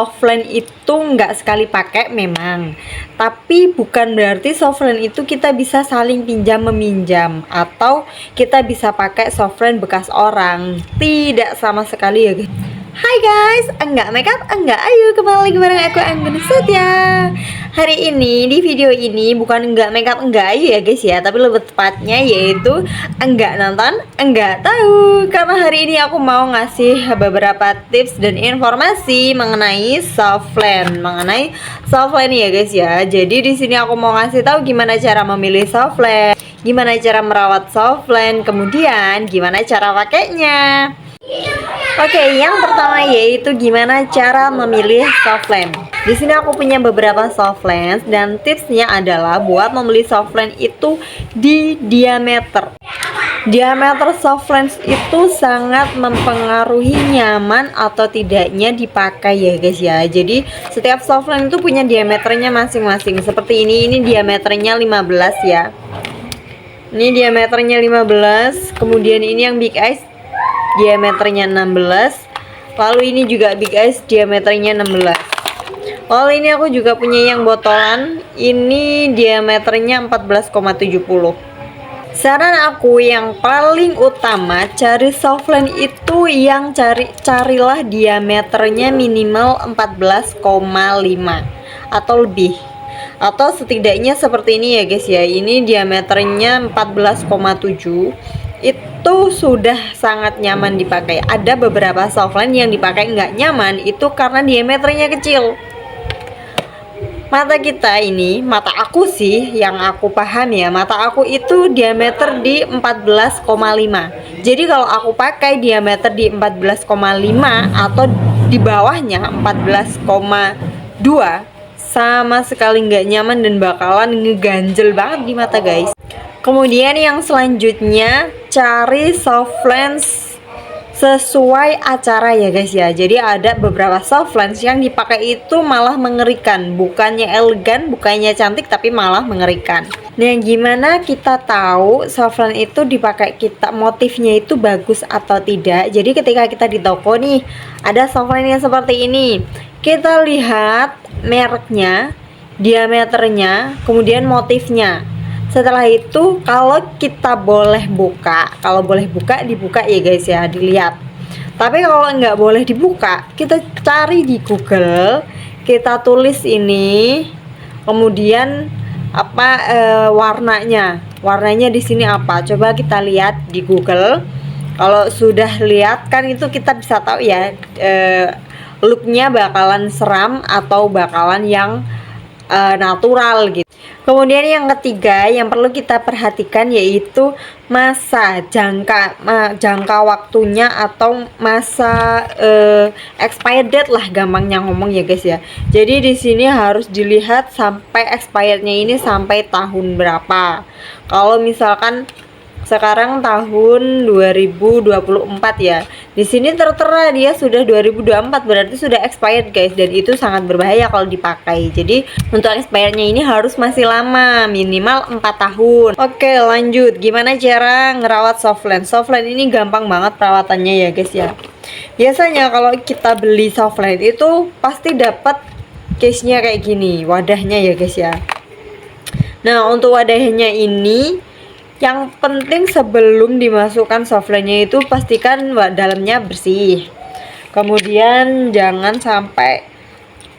Softland itu nggak sekali pakai memang, tapi bukan berarti softland itu kita bisa saling pinjam meminjam atau kita bisa pakai softland bekas orang. Tidak sama sekali ya guys. Hai guys, enggak makeup, enggak ayo kembali bareng aku Anggun Setia. Hari ini di video ini bukan enggak makeup, enggak ayo ya guys ya, tapi lebih tepatnya yaitu enggak nonton, enggak tahu. Karena hari ini aku mau ngasih beberapa tips dan informasi mengenai softland, ya guys ya. Jadi di sini aku mau ngasih tahu gimana cara memilih softland, gimana cara merawat softland, kemudian gimana cara pakainya. Oke, yang pertama yaitu gimana cara memilih softland. Di sini aku punya beberapa softland dan tipsnya adalah buat membeli softland itu di diameter. Diameter softland itu sangat mempengaruhi nyaman atau tidaknya dipakai ya guys ya. Jadi setiap softland itu punya diameternya masing-masing. Seperti ini diameternya 15 ya. Ini diameternya 15. Kemudian ini yang big eyes diameternya 16. Lalu ini juga big eyes diameternya 16. Lalu ini aku juga punya yang botolan, ini diameternya 14,70. Saran aku yang paling utama cari softland itu yang carilah diameternya minimal 14,5 atau lebih, atau setidaknya seperti ini ya guys ya. Ini diameternya 14,7, itu sudah sangat nyaman dipakai. Ada beberapa softland yang dipakai nggak nyaman itu karena diameternya kecil. Mata kita ini, mata aku sih yang aku paham ya, mata aku itu diameter di 14,5. Jadi kalau aku pakai diameter di 14,5 atau di bawahnya 14,2 sama sekali nggak nyaman dan bakalan ngeganjel banget di mata guys. Kemudian yang selanjutnya cari softland sesuai acara ya guys ya. Jadi ada beberapa softland yang dipakai itu malah mengerikan, bukannya elegan, bukannya cantik, tapi malah mengerikan. Nah, gimana kita tahu softland itu dipakai kita motifnya itu bagus atau tidak? Jadi ketika kita di toko nih ada softland yang seperti ini, kita lihat mereknya, diameternya, kemudian motifnya. Setelah itu kalau kita boleh buka, kalau boleh buka dibuka ya guys ya, dilihat. Tapi kalau nggak boleh dibuka, kita cari di Google, kita tulis ini, kemudian warnanya di sini apa? Coba kita lihat di Google. Kalau sudah lihat kan itu kita bisa tahu ya looknya bakalan seram atau bakalan yang natural gitu. Kemudian yang ketiga yang perlu kita perhatikan yaitu masa jangka waktunya atau masa expired date lah, gampangnya ngomong ya guys ya. Jadi di sini harus dilihat sampai expirednya ini sampai tahun berapa. Kalau misalkan sekarang tahun 2024 ya. Di sini tertera dia sudah 2024, berarti sudah expired guys, dan itu sangat berbahaya kalau dipakai. Jadi untuk expirednya ini harus masih lama, minimal 4 tahun. Oke, lanjut. Gimana cara ngerawat softland? Softland ini gampang banget perawatannya ya guys ya. Biasanya kalau kita beli softland itu pasti dapat case-nya kayak gini, wadahnya ya guys ya. Nah, untuk wadahnya ini yang penting sebelum dimasukkan softlandnya itu pastikan dalamnya bersih. Kemudian jangan sampai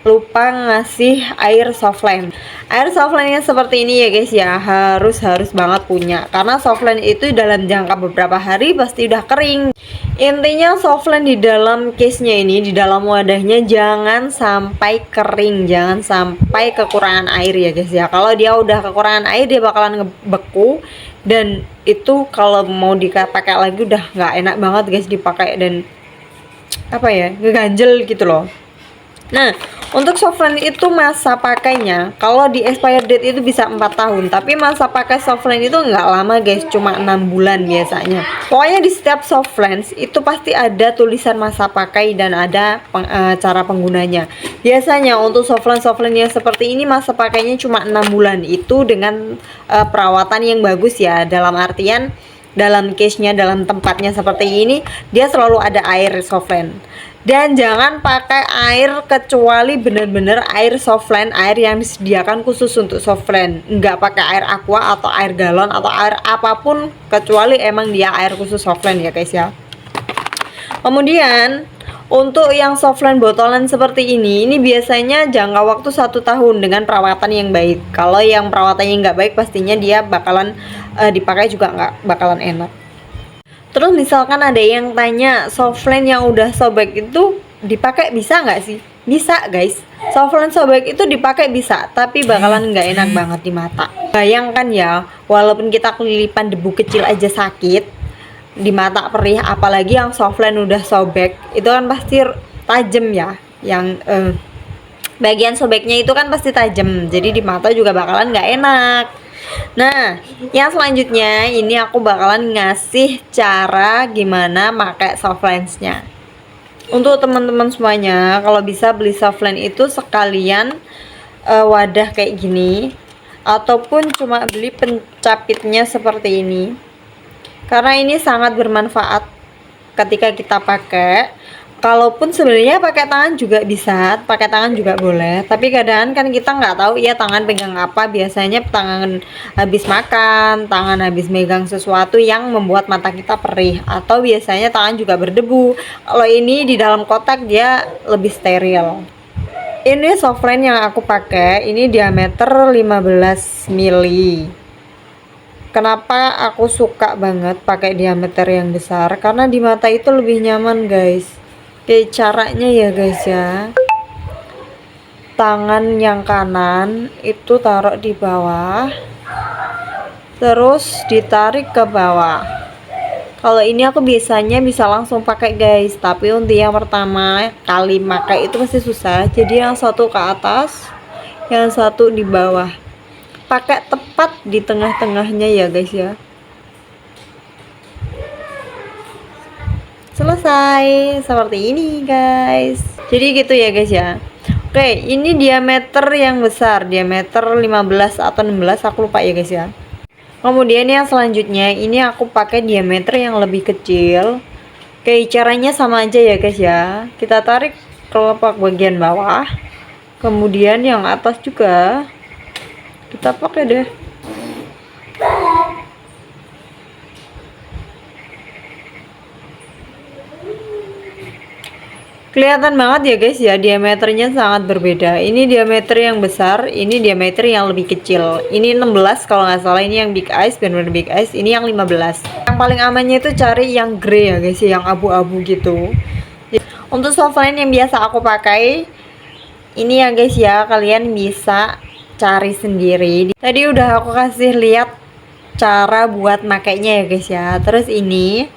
lupa ngasih air softland. Air softlandnya seperti ini ya guys ya, harus banget punya, karena softland itu dalam jangka beberapa hari pasti udah kering. Intinya softland di dalam case-nya ini, di dalam wadahnya jangan sampai kering, jangan sampai kekurangan air ya guys ya. Kalau dia udah kekurangan air dia bakalan ngebeku, dan itu kalau mau dipakai lagi udah nggak enak banget guys dipakai, dan ngeganjel gitu loh. Nah, untuk softland itu masa pakainya kalau di expired date itu bisa 4 tahun, tapi masa pakai softland itu nggak lama guys, cuma 6 bulan biasanya. Pokoknya di setiap softland itu pasti ada tulisan masa pakai dan ada cara penggunanya. Biasanya untuk softland yang seperti ini masa pakainya cuma 6 bulan, itu dengan perawatan yang bagus ya, dalam artian dalam case-nya, dalam tempatnya seperti ini, dia selalu ada air softland. Dan jangan pakai air kecuali bener-bener air softland, air yang disediakan khusus untuk softland. Nggak pakai air aqua atau air galon atau air apapun kecuali emang dia air khusus softland ya guys ya. Kemudian untuk yang softland botolan seperti ini biasanya jangka waktu 1 tahun dengan perawatan yang baik. Kalau yang perawatannya nggak baik, pastinya dia bakalan dipakai juga nggak bakalan enak. Terus misalkan ada yang tanya, softland yang udah sobek itu dipakai bisa nggak sih? Bisa guys, softland sobek itu dipakai bisa, tapi bakalan nggak enak banget di mata. Bayangkan ya, walaupun kita kelilipan debu kecil aja sakit, di mata perih, apalagi yang softland udah sobek, itu kan pasti tajam ya. Yang bagian sobeknya itu kan pasti tajam, jadi di mata juga bakalan nggak enak. Nah, yang selanjutnya ini aku bakalan ngasih cara gimana pakai softlandsnya. Untuk teman-teman semuanya, kalau bisa beli softland itu sekalian wadah kayak gini, ataupun cuma beli pencapitnya seperti ini, karena ini sangat bermanfaat ketika kita pakai. Kalaupun sebenarnya pakai tangan juga bisa, pakai tangan juga boleh, tapi kadang kan kita nggak tahu ya tangan pegang apa. Biasanya tangan habis makan, tangan habis megang sesuatu yang membuat mata kita perih, atau biasanya tangan juga berdebu. Kalau ini di dalam kotak dia lebih steril. Ini softland yang aku pakai ini diameter 15 mili. Kenapa aku suka banget pakai diameter yang besar? Karena di mata itu lebih nyaman guys. Oke, caranya ya guys ya, tangan yang kanan itu taruh di bawah, terus ditarik ke bawah. Kalau ini aku biasanya bisa langsung pakai guys, tapi untuk yang pertama kali pakai itu masih susah, jadi yang satu ke atas, yang satu di bawah, pakai tepat di tengah-tengahnya ya guys ya. Selesai seperti ini guys. Jadi gitu ya guys ya. Oke, ini diameter yang besar, diameter 15 atau 16, aku lupa ya guys ya. Kemudian yang selanjutnya ini aku pakai diameter yang lebih kecil. Oke, caranya sama aja ya guys ya. Kita tarik kelopak bagian bawah, kemudian yang atas juga kita pakai deh. Kelihatan banget ya guys ya, diameternya sangat berbeda. Ini diameter yang besar, ini diameter yang lebih kecil. Ini 16 kalau nggak salah, ini yang big eyes, benar-benar big eyes. Ini yang 15. Yang paling amannya itu cari yang grey ya guys ya, yang abu-abu gitu. Untuk softline yang biasa aku pakai ini ya guys ya, kalian bisa cari sendiri. Tadi udah aku kasih lihat cara buat makainya ya guys ya. Terus ini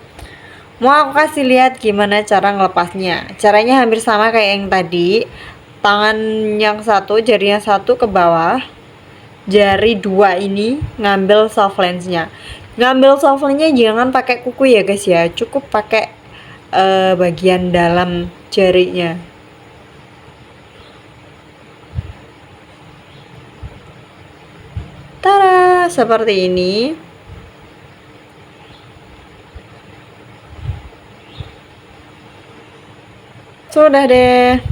mau aku kasih lihat gimana cara ngelepasnya. Caranya hampir sama kayak yang tadi. Tangan yang satu, jari yang satu ke bawah, jari dua ini ngambil softlandsnya. Ngambil softlandnya jangan pakai kuku ya guys ya, cukup pakai bagian dalam jarinya. Tada, seperti ini. Sudah deh.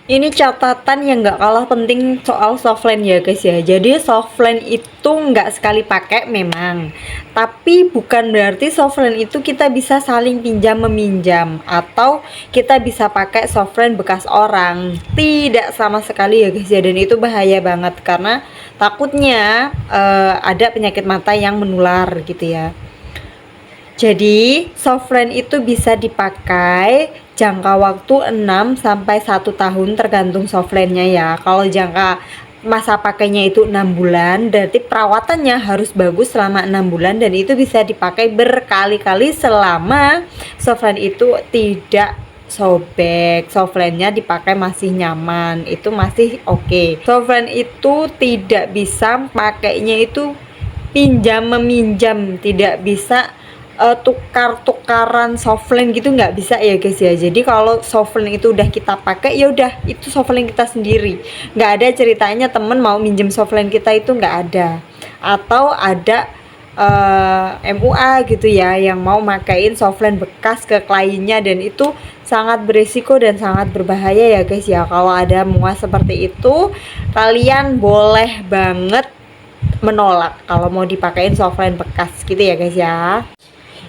Ini catatan yang nggak kalah penting soal softland ya guys ya. Jadi softland itu nggak sekali pakai memang, tapi bukan berarti softland itu kita bisa saling pinjam meminjam atau kita bisa pakai softland bekas orang. Tidak sama sekali ya guys ya, dan itu bahaya banget karena takutnya ada penyakit mata yang menular gitu ya. Jadi softland itu bisa dipakai jangka waktu 6 sampai 1 tahun tergantung softlandnya ya. Kalau jangka masa pakainya itu 6 bulan, berarti perawatannya harus bagus selama 6 bulan dan itu bisa dipakai berkali-kali selama softland itu tidak sobek, softlandnya dipakai masih nyaman, itu masih oke. Softland itu tidak bisa pakainya itu pinjam meminjam, tidak bisa tukar-tukaran softland gitu, nggak bisa ya guys ya. Jadi kalau softland itu udah kita pakai ya udah itu softland kita sendiri, nggak ada ceritanya temen mau minjem softland kita, itu nggak ada. Atau ada MUA gitu ya, yang mau makain softline bekas ke kliennya, dan itu sangat berisiko dan sangat berbahaya ya guys ya. Kalau ada MUA seperti itu, kalian boleh banget menolak kalau mau dipakein softline bekas gitu ya guys ya.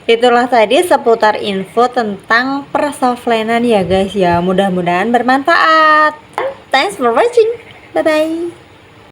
Itulah tadi seputar info tentang persoftlainan ya guys ya. Mudah-mudahan bermanfaat. Thanks for watching. Bye bye.